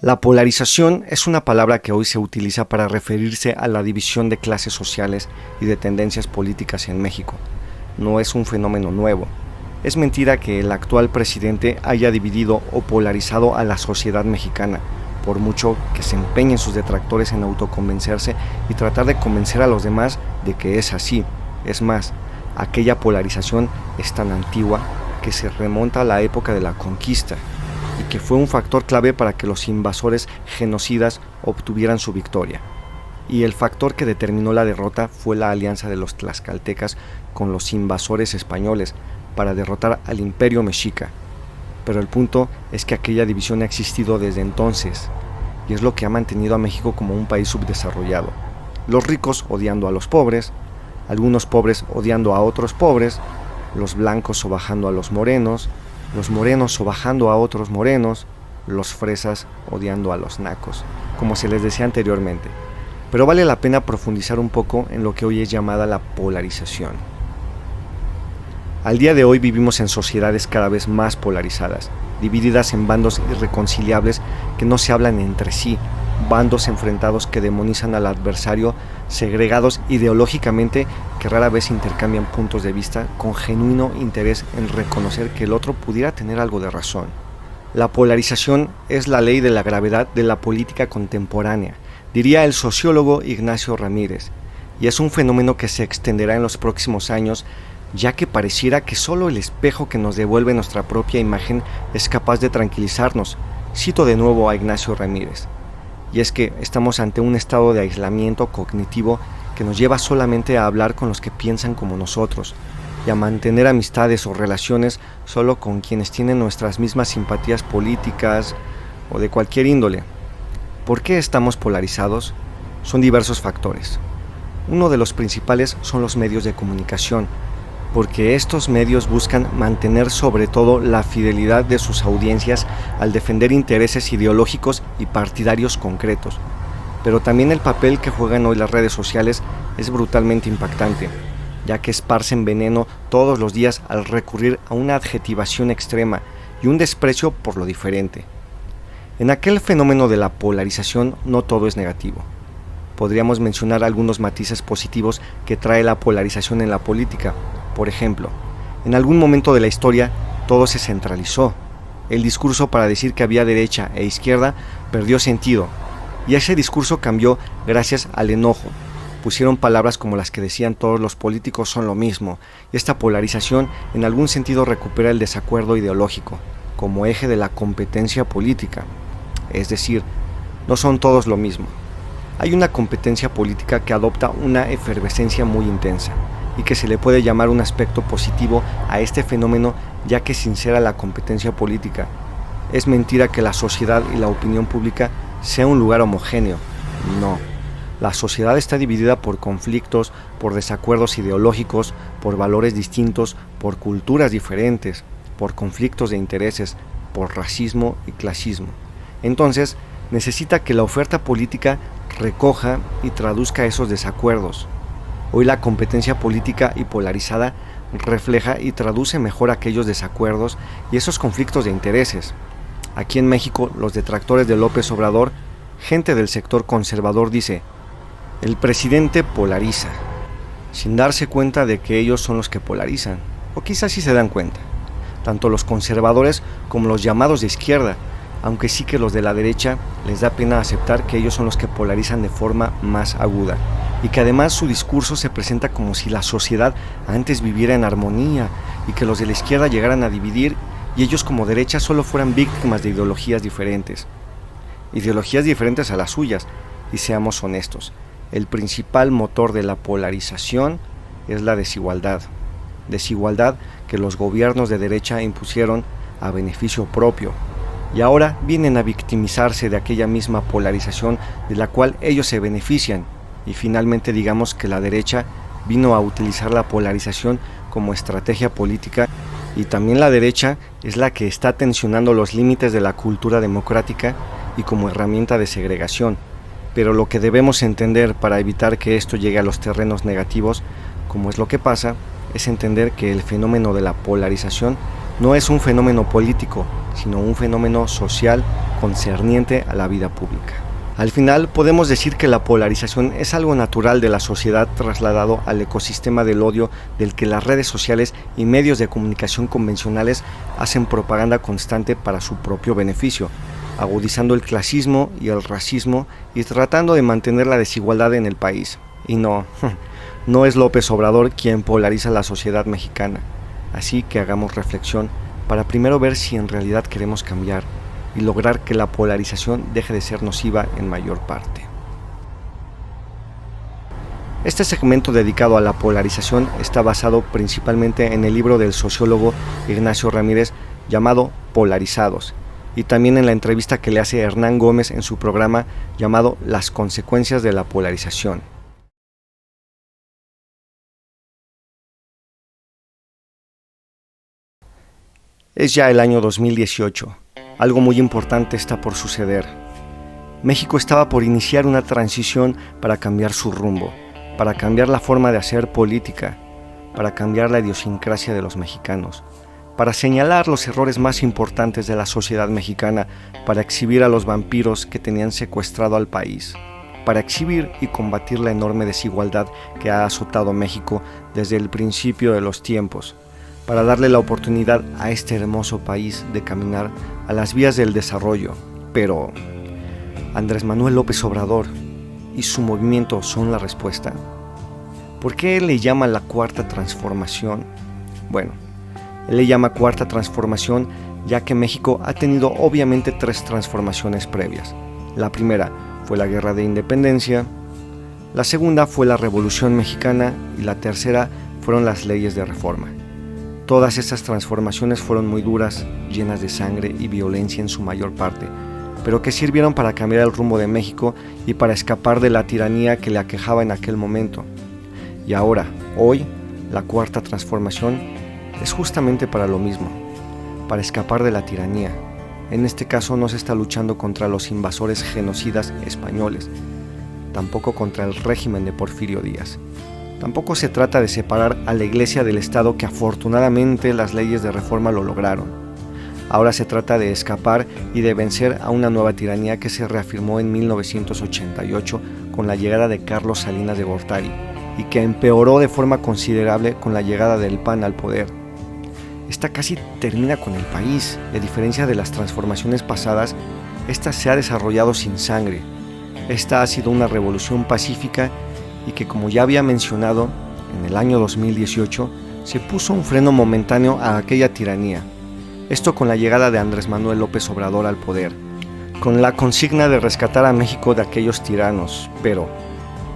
La polarización es una palabra que hoy se utiliza para referirse a la división de clases sociales y de tendencias políticas en México. No es un fenómeno nuevo. Es mentira que el actual presidente haya dividido o polarizado a la sociedad mexicana, por mucho que se empeñen sus detractores en autoconvencerse y tratar de convencer a los demás de que es así. Es más, aquella polarización es tan antigua que se remonta a la época de la conquista, y que fue un factor clave para que los invasores genocidas obtuvieran su victoria. Y el factor que determinó la derrota fue la alianza de los tlaxcaltecas con los invasores españoles para derrotar al imperio mexica. Pero el punto es que aquella división ha existido desde entonces, y es lo que ha mantenido a México como un país subdesarrollado. Los ricos odiando a los pobres, algunos pobres odiando a otros pobres, los blancos sobajando a los morenos sobajando a otros morenos, los fresas odiando a los nacos, como se les decía anteriormente. Pero vale la pena profundizar un poco en lo que hoy es llamada la polarización. Al día de hoy vivimos en sociedades cada vez más polarizadas, divididas en bandos irreconciliables que no se hablan entre sí, bandos enfrentados que demonizan al adversario, segregados ideológicamente que rara vez intercambian puntos de vista con genuino interés en reconocer que el otro pudiera tener algo de razón. La polarización es la ley de la gravedad de la política contemporánea, diría el sociólogo Ignacio Ramírez, y es un fenómeno que se extenderá en los próximos años, ya que pareciera que solo el espejo que nos devuelve nuestra propia imagen es capaz de tranquilizarnos. Cito de nuevo a Ignacio Ramírez. Y es que estamos ante un estado de aislamiento cognitivo que nos lleva solamente a hablar con los que piensan como nosotros y a mantener amistades o relaciones solo con quienes tienen nuestras mismas simpatías políticas o de cualquier índole. ¿Por qué estamos polarizados? Son diversos factores. Uno de los principales son los medios de comunicación, porque estos medios buscan mantener sobre todo la fidelidad de sus audiencias al defender intereses ideológicos y partidarios concretos. Pero también el papel que juegan hoy las redes sociales es brutalmente impactante, ya que esparcen veneno todos los días al recurrir a una adjetivación extrema y un desprecio por lo diferente. En aquel fenómeno de la polarización no todo es negativo. Podríamos mencionar algunos matices positivos que trae la polarización en la política. Por ejemplo, en algún momento de la historia todo se centralizó. El discurso para decir que había derecha e izquierda perdió sentido, y ese discurso cambió gracias al enojo. Pusieron palabras como las que decían todos los políticos son lo mismo, y esta polarización en algún sentido recupera el desacuerdo ideológico, como eje de la competencia política. Es decir, no son todos lo mismo. Hay una competencia política que adopta una efervescencia muy intensa, y que se le puede llamar un aspecto positivo a este fenómeno, ya que sincera la competencia política. Es mentira que la sociedad y la opinión pública sea un lugar homogéneo. No. La sociedad está dividida por conflictos, por desacuerdos ideológicos, por valores distintos, por culturas diferentes, por conflictos de intereses, por racismo y clasismo. Entonces, necesita que la oferta política recoja y traduzca esos desacuerdos. Hoy la competencia política y polarizada refleja y traduce mejor aquellos desacuerdos y esos conflictos de intereses. Aquí en México, los detractores de López Obrador, gente del sector conservador, dice: el presidente polariza, sin darse cuenta de que ellos son los que polarizan, o quizás sí se dan cuenta, tanto los conservadores como los llamados de izquierda, aunque sí que los de la derecha les da pena aceptar que ellos son los que polarizan de forma más aguda, y que además su discurso se presenta como si la sociedad antes viviera en armonía y que los de la izquierda llegaran a dividir y ellos como derecha solo fueran víctimas de ideologías diferentes a las suyas. Y seamos honestos, el principal motor de la polarización es la desigualdad que los gobiernos de derecha impusieron a beneficio propio, y ahora vienen a victimizarse de aquella misma polarización de la cual ellos se benefician. Y finalmente digamos que la derecha vino a utilizar la polarización como estrategia política Y también la derecha es la que está tensionando los límites de la cultura democrática y como herramienta de segregación. Pero lo que debemos entender para evitar que esto llegue a los terrenos negativos, como es lo que pasa, es entender que el fenómeno de la polarización no es un fenómeno político, sino un fenómeno social concerniente a la vida pública. Al final, podemos decir que la polarización es algo natural de la sociedad trasladado al ecosistema del odio del que las redes sociales y medios de comunicación convencionales hacen propaganda constante para su propio beneficio, agudizando el clasismo y el racismo y tratando de mantener la desigualdad en el país. Y no es López Obrador quien polariza la sociedad mexicana. Así que hagamos reflexión para primero ver si en realidad queremos cambiar y lograr que la polarización deje de ser nociva en mayor parte. Este segmento dedicado a la polarización está basado principalmente en el libro del sociólogo Ignacio Ramírez llamado Polarizados, y también en la entrevista que le hace Hernán Gómez en su programa llamado Las consecuencias de la polarización. Es ya el año 2018. Algo muy importante está por suceder. México estaba por iniciar una transición para cambiar su rumbo, para cambiar la forma de hacer política, para cambiar la idiosincrasia de los mexicanos, para señalar los errores más importantes de la sociedad mexicana, para exhibir a los vampiros que tenían secuestrado al país, para exhibir y combatir la enorme desigualdad que ha azotado México desde el principio de los tiempos, para darle la oportunidad a este hermoso país de caminar a las vías del desarrollo. Pero Andrés Manuel López Obrador y su movimiento son la respuesta. ¿Por qué él le llama la cuarta transformación? Bueno, él le llama cuarta transformación ya que México ha tenido obviamente 3 transformaciones previas. La primera fue la Guerra de Independencia, la segunda fue la Revolución Mexicana y la tercera fueron las leyes de reforma. Todas estas transformaciones fueron muy duras, llenas de sangre y violencia en su mayor parte, pero que sirvieron para cambiar el rumbo de México y para escapar de la tiranía que le aquejaba en aquel momento. Y ahora, hoy, la cuarta transformación es justamente para lo mismo, para escapar de la tiranía. En este caso no se está luchando contra los invasores genocidas españoles, tampoco contra el régimen de Porfirio Díaz. Tampoco se trata de separar a la Iglesia del Estado, que afortunadamente las leyes de reforma lo lograron. Ahora se trata de escapar y de vencer a una nueva tiranía que se reafirmó en 1988 con la llegada de Carlos Salinas de Gortari y que empeoró de forma considerable con la llegada del PAN al poder. Esta casi termina con el país. A diferencia de las transformaciones pasadas, esta se ha desarrollado sin sangre. Esta ha sido una revolución pacífica y que, como ya había mencionado, en el año 2018 se puso un freno momentáneo a aquella tiranía. Esto con la llegada de Andrés Manuel López Obrador al poder, con la consigna de rescatar a México de aquellos tiranos. Pero,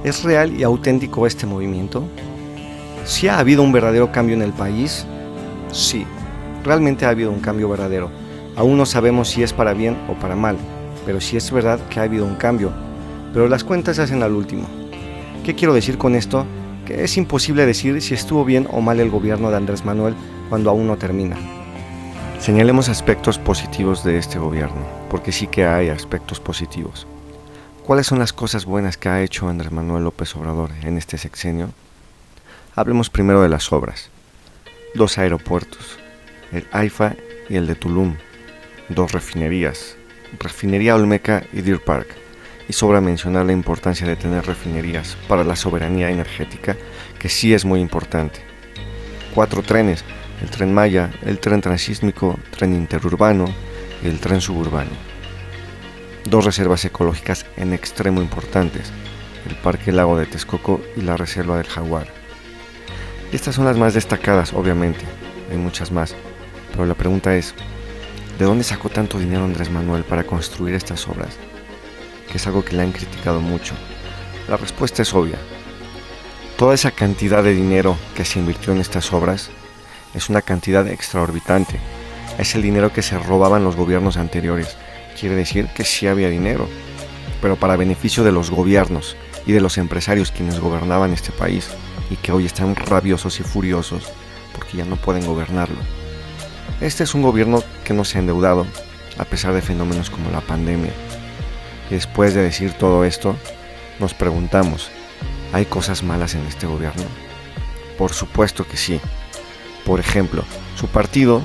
¿es real y auténtico este movimiento? ¿Sí ha habido un verdadero cambio en el país? Sí, realmente ha habido un cambio verdadero. Aún no sabemos si es para bien o para mal, pero sí es verdad que ha habido un cambio. Pero las cuentas se hacen al último. ¿Qué quiero decir con esto? Que es imposible decir si estuvo bien o mal el gobierno de Andrés Manuel cuando aún no termina. Señalemos aspectos positivos de este gobierno, porque sí que hay aspectos positivos. ¿Cuáles son las cosas buenas que ha hecho Andrés Manuel López Obrador en este sexenio? Hablemos primero de las obras. 2 aeropuertos, el AIFA y el de Tulum, 2 refinerías, Refinería Olmeca y Deer Park. Y sobra mencionar la importancia de tener refinerías para la soberanía energética, que sí es muy importante. 4 trenes, el Tren Maya, el Tren Transísmico, Tren Interurbano y el Tren Suburbano. 2 reservas ecológicas en extremo importantes, el Parque Lago de Texcoco y la Reserva del Jaguar. Estas son las más destacadas, obviamente, hay muchas más, pero la pregunta es, ¿de dónde sacó tanto dinero Andrés Manuel para construir estas obras? Que es algo que le han criticado mucho. La respuesta es obvia. Toda esa cantidad de dinero que se invirtió en estas obras es una cantidad extraorbitante. Es el dinero que se robaban los gobiernos anteriores. Quiere decir que sí había dinero, pero para beneficio de los gobiernos y de los empresarios quienes gobernaban este país y que hoy están rabiosos y furiosos porque ya no pueden gobernarlo. Este es un gobierno que no se ha endeudado, a pesar de fenómenos como la pandemia. Y después de decir todo esto, nos preguntamos, ¿hay cosas malas en este gobierno? Por supuesto que sí. Por ejemplo, su partido,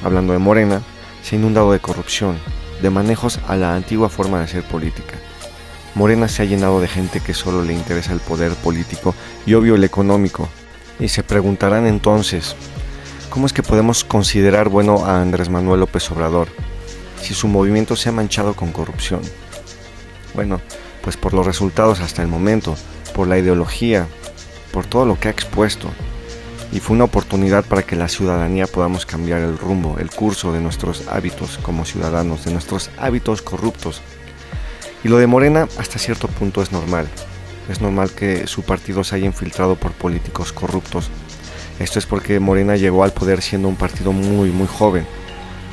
hablando de Morena, se ha inundado de corrupción, de manejos a la antigua forma de hacer política. Morena se ha llenado de gente que solo le interesa el poder político y obvio el económico. Y se preguntarán entonces, ¿cómo es que podemos considerar bueno a Andrés Manuel López Obrador si su movimiento se ha manchado con corrupción? Bueno, pues por los resultados hasta el momento, por la ideología, por todo lo que ha expuesto. Y fue una oportunidad para que la ciudadanía podamos cambiar el rumbo, el curso de nuestros hábitos como ciudadanos, de nuestros hábitos corruptos. Y lo de Morena hasta cierto punto es normal. Es normal que su partido se haya infiltrado por políticos corruptos. Esto es porque Morena llegó al poder siendo un partido muy joven.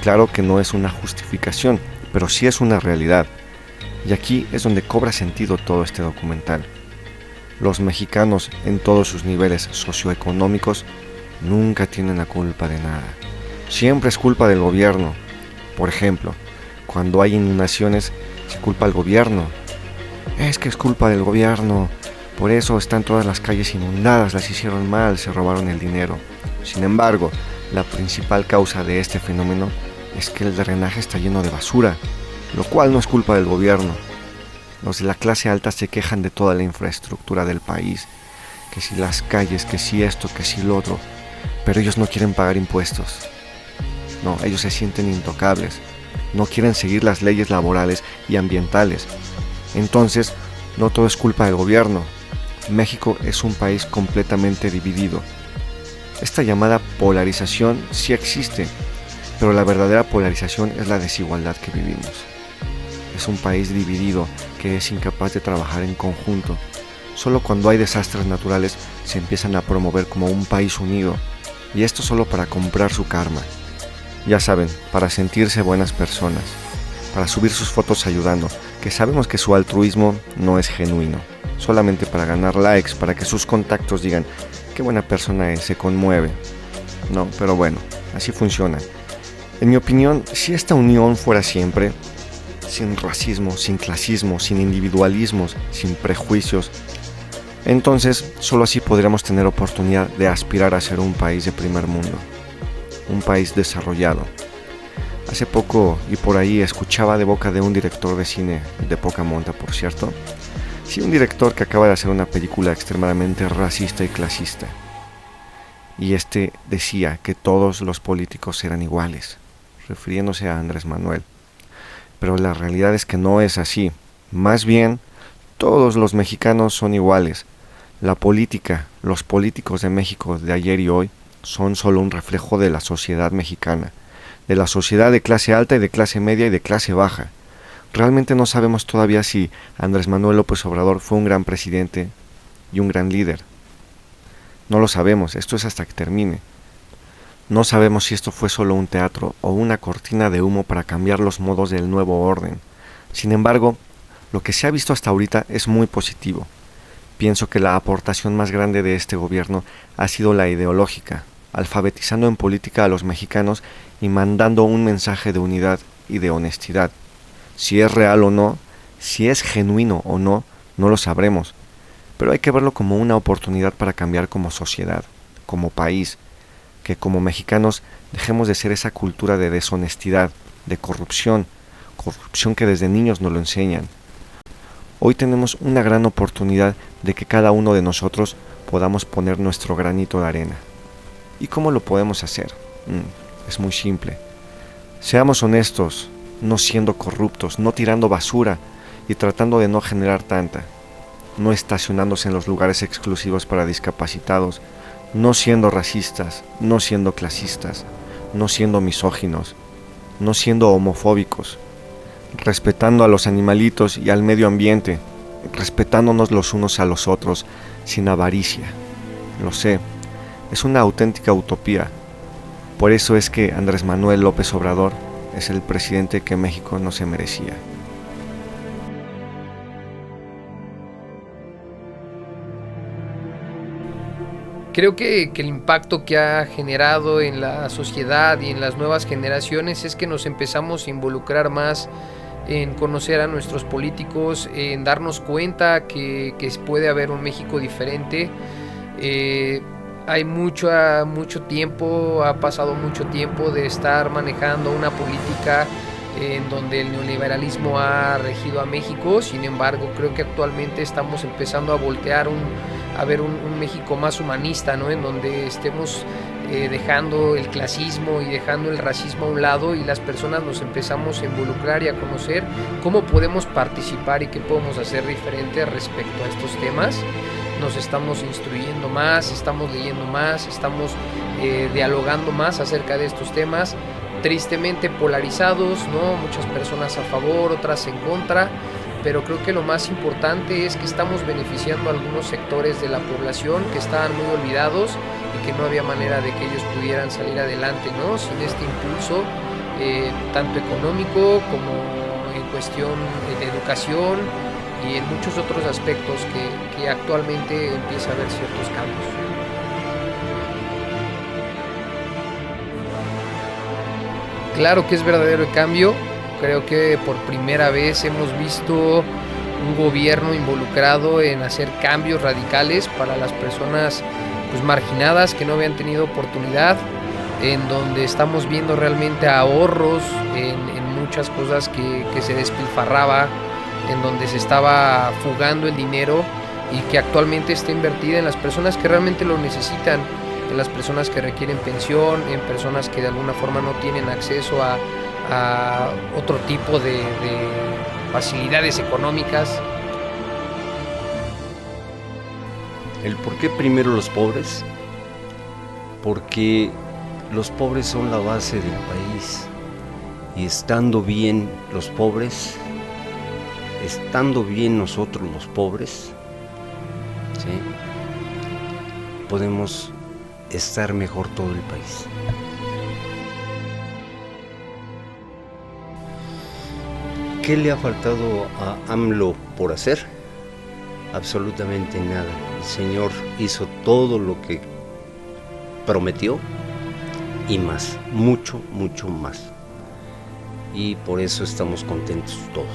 Claro que no es una justificación, pero sí es una realidad. Y aquí es donde cobra sentido todo este documental. Los mexicanos en todos sus niveles socioeconómicos nunca tienen la culpa de nada. Siempre es culpa del gobierno. Por ejemplo, cuando hay inundaciones se culpa al gobierno. Es que es culpa del gobierno, por eso están todas las calles inundadas, las hicieron mal, se robaron el dinero. Sin embargo, la principal causa de este fenómeno es que el drenaje está lleno de basura, lo cual no es culpa del gobierno. Los de la clase alta se quejan de toda la infraestructura del país, que si las calles, que si esto, que si lo otro, pero ellos no quieren pagar impuestos. No, ellos se sienten intocables, no quieren seguir las leyes laborales y ambientales. Entonces, no todo es culpa del gobierno. México es un país completamente dividido. Esta llamada polarización sí existe, pero la verdadera polarización es la desigualdad que vivimos. Es un país dividido que es incapaz de trabajar en conjunto. Solo cuando hay desastres naturales se empiezan a promover como un país unido, y esto solo para comprar su karma. Ya saben, para sentirse buenas personas, para subir sus fotos ayudando, que sabemos que su altruismo no es genuino, solamente para ganar likes, para que sus contactos digan qué buena persona es, se conmueve. No, pero bueno, así funciona. En mi opinión, si esta unión fuera siempre, sin racismo, sin clasismo, sin individualismos, sin prejuicios, entonces solo así podríamos tener oportunidad de aspirar a ser un país de primer mundo, un país desarrollado. Hace poco y por ahí escuchaba de boca de un director de cine de poca monta, por cierto. Sí, un director que acaba de hacer una película extremadamente racista y clasista. Y este decía que todos los políticos eran iguales, refiriéndose a Andrés Manuel. Pero la realidad es que no es así. Más bien, todos los mexicanos son iguales. La política, los políticos de México de ayer y hoy, son solo un reflejo de la sociedad mexicana, de la sociedad de clase alta y de clase media y de clase baja. Realmente no sabemos todavía si Andrés Manuel López Obrador fue un gran presidente y un gran líder. No lo sabemos, esto es hasta que termine. No sabemos si esto fue solo un teatro o una cortina de humo para cambiar los modos del nuevo orden. Sin embargo, lo que se ha visto hasta ahorita es muy positivo. Pienso que la aportación más grande de este gobierno ha sido la ideológica, alfabetizando en política a los mexicanos y mandando un mensaje de unidad y de honestidad. Si es real o no, si es genuino o no, no lo sabremos, pero hay que verlo como una oportunidad para cambiar como sociedad, como país, que como mexicanos dejemos de ser esa cultura de deshonestidad, de corrupción que desde niños nos lo enseñan. Hoy tenemos una gran oportunidad de que cada uno de nosotros podamos poner nuestro granito de arena. ¿Y cómo lo podemos hacer? Es muy simple. Seamos honestos, no siendo corruptos, no tirando basura y tratando de no generar tanta, no estacionándose en los lugares exclusivos para discapacitados, no siendo racistas, no siendo clasistas, no siendo misóginos, no siendo homofóbicos, respetando a los animalitos y al medio ambiente, respetándonos los unos a los otros, sin avaricia. Lo sé, es una auténtica utopía. Por eso es que Andrés Manuel López Obrador es el presidente que México no se merecía. Creo que el impacto que ha generado en la sociedad y en las nuevas generaciones es que nos empezamos a involucrar más en conocer a nuestros políticos, en darnos cuenta que puede haber un México diferente. Hay mucho tiempo, ha pasado mucho tiempo de estar manejando una política en donde el neoliberalismo ha regido a México. Sin embargo, creo que actualmente estamos empezando a voltear a ver un México más humanista, ¿no? En donde estemos dejando el clasismo y dejando el racismo a un lado, y las personas nos empezamos a involucrar y a conocer cómo podemos participar y qué podemos hacer diferente respecto a estos temas. Nos estamos instruyendo más, estamos leyendo más, estamos dialogando más acerca de estos temas, tristemente polarizados, ¿no? Muchas personas a favor, otras en contra, pero creo que lo más importante es que estamos beneficiando a algunos sectores de la población que estaban muy olvidados y que no había manera de que ellos pudieran salir adelante, ¿no? Sin este impulso, tanto económico como en cuestión de educación y en muchos otros aspectos que actualmente empieza a haber ciertos cambios. Claro que es verdadero el cambio. Creo que por primera vez hemos visto un gobierno involucrado en hacer cambios radicales para las personas pues marginadas, que no habían tenido oportunidad, en donde estamos viendo realmente ahorros en muchas cosas que se despilfarraba, en donde se estaba fugando el dinero y que actualmente está invertida en las personas que realmente lo necesitan, en las personas que requieren pensión, en personas que de alguna forma no tienen acceso a otro tipo de facilidades económicas. ¿El por qué primero los pobres? Porque los pobres son la base del país, y estando bien los pobres, estando bien nosotros los pobres, ¿sí?, podemos estar mejor todo el país. ¿Qué le ha faltado a AMLO por hacer? Absolutamente nada. El señor hizo todo lo que prometió y más, mucho, mucho más. Y por eso estamos contentos todos.